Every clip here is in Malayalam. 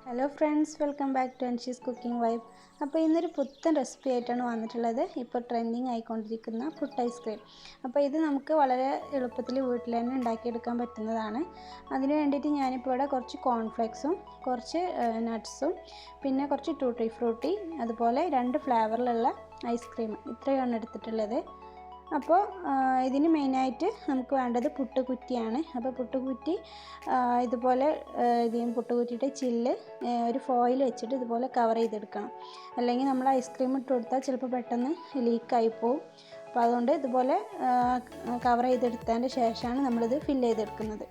Hello friends, welcome back to Anshi's cooking vibe. അപ്പോൾ ഇന്നൊരു പുത്തൻ റെസിപ്പി ആയിട്ടാണ് വന്നിട്ടുള്ളത്. ഇപ്പോൾ ട്രെൻഡിങ് ആയിക്കൊണ്ടിരിക്കുന്ന പുട്ട് ഐസ്ക്രീം. അപ്പോൾ ഇത് നമുക്ക് വളരെ എളുപ്പത്തിൽ വീട്ടിൽ തന്നെ ഉണ്ടാക്കിയെടുക്കാൻ പറ്റുന്നതാണ്. അതിന് വേണ്ടിയിട്ട് ഞാനിപ്പോൾ ഇവിടെ കുറച്ച് കോൺഫ്ലെക്സും കുറച്ച് നട്ട്സും പിന്നെ കുറച്ച് ടൂട്ടി ഫ്രൂട്ടി അതുപോലെ 2 ഫ്ലേവറിലുള്ള ഐസ്ക്രീം ഇത്രയാണ് എടുത്തിട്ടുള്ളത്. അപ്പോൾ ഇതിന് മെയിനായിട്ട് നമുക്ക് വേണ്ടത് പുട്ടുകുറ്റിയാണ്. അപ്പോൾ പുട്ടുകുറ്റി ഇതുപോലെ പുട്ടുകുറ്റിയുടെ ചില്ല് ഒരു ഫോയിൽ വെച്ചിട്ട് ഇതുപോലെ കവർ ചെയ്തെടുക്കണം. അല്ലെങ്കിൽ നമ്മൾ ഐസ്ക്രീം ഇട്ട് കൊടുത്താൽ ചിലപ്പോൾ പെട്ടെന്ന് ലീക്കായി പോവും. അപ്പോൾ അതുകൊണ്ട് ഇതുപോലെ കവർ ചെയ്തെടുത്തതിൻ്റെ ശേഷമാണ് നമ്മളിത് ഫില്ല് ചെയ്തെടുക്കുന്നത്.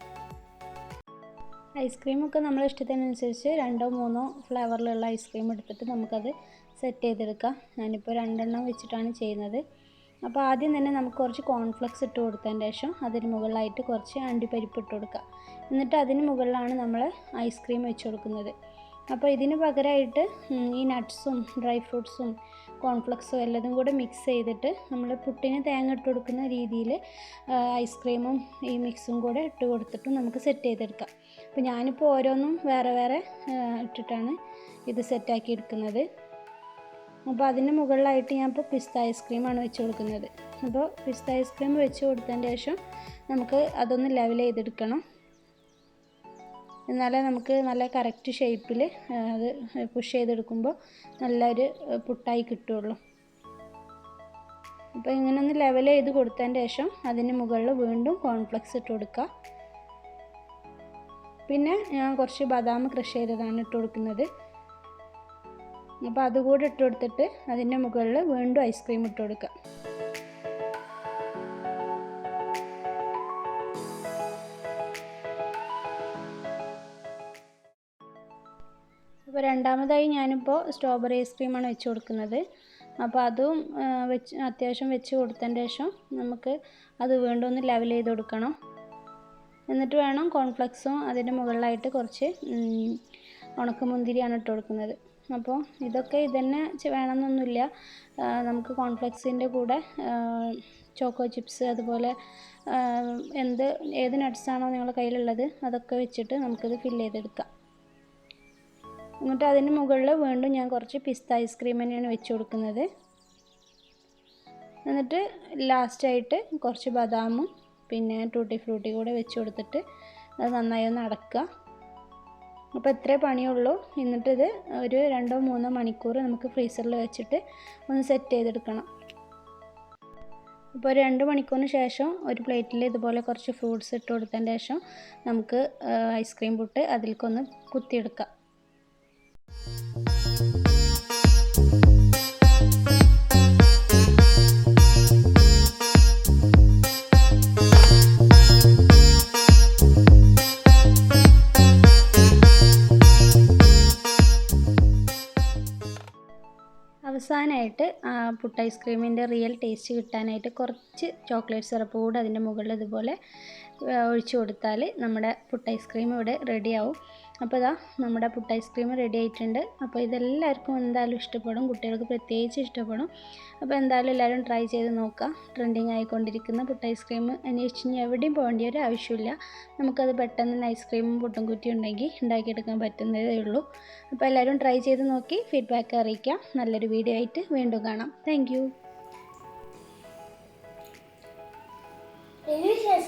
ഐസ്ക്രീമൊക്കെ നമ്മൾ ഇഷ്ടത്തിനനുസരിച്ച് 2-3 ഫ്ലേവറിലുള്ള ഐസ്ക്രീം എടുത്തിട്ട് നമുക്കത് സെറ്റ് ചെയ്തെടുക്കാം. ഞാനിപ്പോൾ 2 എണ്ണം വെച്ചിട്ടാണ് ചെയ്യുന്നത്. അപ്പോൾ ആദ്യം തന്നെ നമുക്ക് കുറച്ച് കോൺഫ്ലെക്സ് ഇട്ട് കൊടുത്തതിന് ശേഷം അതിന് മുകളിലായിട്ട് കുറച്ച് അണ്ടിപ്പരിപ്പ് ഇട്ട് കൊടുക്കുക. എന്നിട്ട് അതിന് മുകളിലാണ് നമ്മൾ ഐസ്ക്രീം വെച്ച് കൊടുക്കുന്നത്. അപ്പോൾ ഇതിന് പകരമായിട്ട് ഈ നട്ട്സും ഡ്രൈ ഫ്രൂട്ട്സും കോൺഫ്ലെക്സും എല്ലതും കൂടെ മിക്സ് ചെയ്തിട്ട് നമ്മൾ പുട്ടിന് തേങ്ങ ഇട്ട് കൊടുക്കുന്ന രീതിയിൽ ഐസ്ക്രീമും ഈ മിക്സും കൂടെ ഇട്ട് കൊടുത്തിട്ട് നമുക്ക് സെറ്റ് ചെയ്തെടുക്കാം. അപ്പോൾ ഞാനിപ്പോൾ ഓരോന്നും വേറെ വേറെ ഇട്ടിട്ടാണ് ഇത് സെറ്റാക്കി എടുക്കുന്നത്. അപ്പോൾ അതിന് മുകളിലായിട്ട് ഞാനിപ്പോൾ പിസ്ത ഐസ്ക്രീമാണ് വെച്ച് കൊടുക്കുന്നത്. അപ്പോൾ പിസ്ത ഐസ്ക്രീം വെച്ച് കൊടുത്തതിന് ശേഷം നമുക്ക് അതൊന്ന് ലെവൽ ചെയ്തെടുക്കണം. എന്നാലേ നമുക്ക് നല്ല കറക്റ്റ് ഷേപ്പിൽ അത് പുഷ് ചെയ്തെടുക്കുമ്പോൾ നല്ലൊരു പുട്ടായി കിട്ടുള്ളൂ. അപ്പോൾ ഇങ്ങനെ ഒന്ന് ലെവൽ ചെയ്ത് കൊടുത്തതിന് ശേഷം അതിന് മുകളിൽ വീണ്ടും കോൺഫ്ലെക്സ് ഇട്ട് കൊടുക്കുക. പിന്നെ ഞാൻ കുറച്ച് ബദാം ക്രഷ് ചെയ്തതാണ് ഇട്ട് കൊടുക്കുന്നത്. അപ്പോൾ അതുകൂടെ ഇട്ട് കൊടുത്തിട്ട് അതിൻ്റെ മുകളിൽ വീണ്ടും ഐസ്ക്രീം ഇട്ട് കൊടുക്കുക. അപ്പോൾ രണ്ടാമതായി ഞാനിപ്പോൾ സ്ട്രോബെറി ഐസ്ക്രീമാണ് വെച്ച് കൊടുക്കുന്നത്. അപ്പോൾ അതും അത്യാവശ്യം വെച്ച് കൊടുത്തതിന് ശേഷം നമുക്ക് അത് വീണ്ടും ഒന്ന് ലെവൽ ചെയ്ത് കൊടുക്കണം. എന്നിട്ട് വേണം കോൺഫ്ലെക്സും അതിൻ്റെ മുകളിലായിട്ട് കുറച്ച് ഉണക്കമുന്തിരിയാണ് ഇട്ട് കൊടുക്കുന്നത്. അപ്പോൾ ഇതൊക്കെ ഇതന്നെ വേണമെന്നൊന്നുമില്ല. നമുക്ക് കോൺഫ്ലെക്സിൻ്റെ കൂടെ ചോക്കോ ചിപ്സ് അതുപോലെ ഏത് നട്ട്സാണോ നിങ്ങളുടെ കയ്യിലുള്ളത് അതൊക്കെ വെച്ചിട്ട് നമുക്കിത് ഫില്ല് ചെയ്തെടുക്കാം. എന്നിട്ട് അതിന് മുകളിൽ വീണ്ടും ഞാൻ കുറച്ച് പിസ്ത ഐസ്ക്രീം തന്നെയാണ് വെച്ച് കൊടുക്കുന്നത്. എന്നിട്ട് ലാസ്റ്റായിട്ട് കുറച്ച് ബദാമും പിന്നെ ടൂട്ടി ഫ്രൂട്ടി കൂടെ വെച്ച് കൊടുത്തിട്ട് അത് നന്നായി ഒന്ന് അടക്കുക. അപ്പോൾ ഇത്രേ പണിയുള്ളൂ. എന്നിട്ടിത് ഒരു 2-3 മണിക്കൂർ നമുക്ക് ഫ്രീസറിൽ വെച്ചിട്ട് ഒന്ന് സെറ്റ് ചെയ്തെടുക്കണം. അപ്പോൾ 2 മണിക്കൂറിന് ശേഷം ഒരു പ്ലേറ്റിൽ ഇതുപോലെ കുറച്ച് ഫ്രൂട്ട്സ് ഇട്ട് കൊടുത്തതിന് ശേഷം നമുക്ക് ഐസ്ക്രീം പുട്ട് അതിലേക്കൊന്ന് കുത്തിയെടുക്കാം. അവസാനമായിട്ട് പുട്ട് ഐസ്ക്രീമിൻ്റെ റിയൽ ടേസ്റ്റ് കിട്ടാനായിട്ട് കുറച്ച് ചോക്ലേറ്റ് സിറപ്പ് കൂടെ അതിൻ്റെ മുകളിൽ ഇതുപോലെ ഒഴിച്ചു കൊടുത്താൽ നമ്മുടെ പുട്ട് ഐസ്ക്രീം ഇവിടെ റെഡിയാവും. അപ്പോൾ ഇതാ നമ്മുടെ പുട്ട് ഐസ്ക്രീം റെഡി ആയിട്ടുണ്ട്. അപ്പോൾ ഇതെല്ലാവർക്കും എന്തായാലും ഇഷ്ടപ്പെടും, കുട്ടികൾക്ക് പ്രത്യേകിച്ച് ഇഷ്ടപ്പെടും. അപ്പോൾ എന്തായാലും എല്ലാവരും ട്രൈ ചെയ്ത് നോക്കുക. ട്രെൻഡിങ് ആയിക്കൊണ്ടിരിക്കുന്ന പുട്ട് ഐസ്ക്രീം അന്വേഷിച്ച് എവിടെയും പോകേണ്ട ഒരു ആവശ്യമില്ല. നമുക്കത് പെട്ടെന്ന് ഐസ്ക്രീമും പുട്ടും കുറ്റിയും ഉണ്ടെങ്കിൽ ഉണ്ടാക്കിയെടുക്കാൻ പറ്റുന്നതേ ഉള്ളൂ. അപ്പോൾ എല്ലാവരും ട്രൈ ചെയ്ത് നോക്കി ഫീഡ്ബാക്ക് അറിയിക്കാം. നല്ലൊരു വീഡിയോ ആയിട്ട് വീണ്ടും കാണാം. Thank you. Delicious.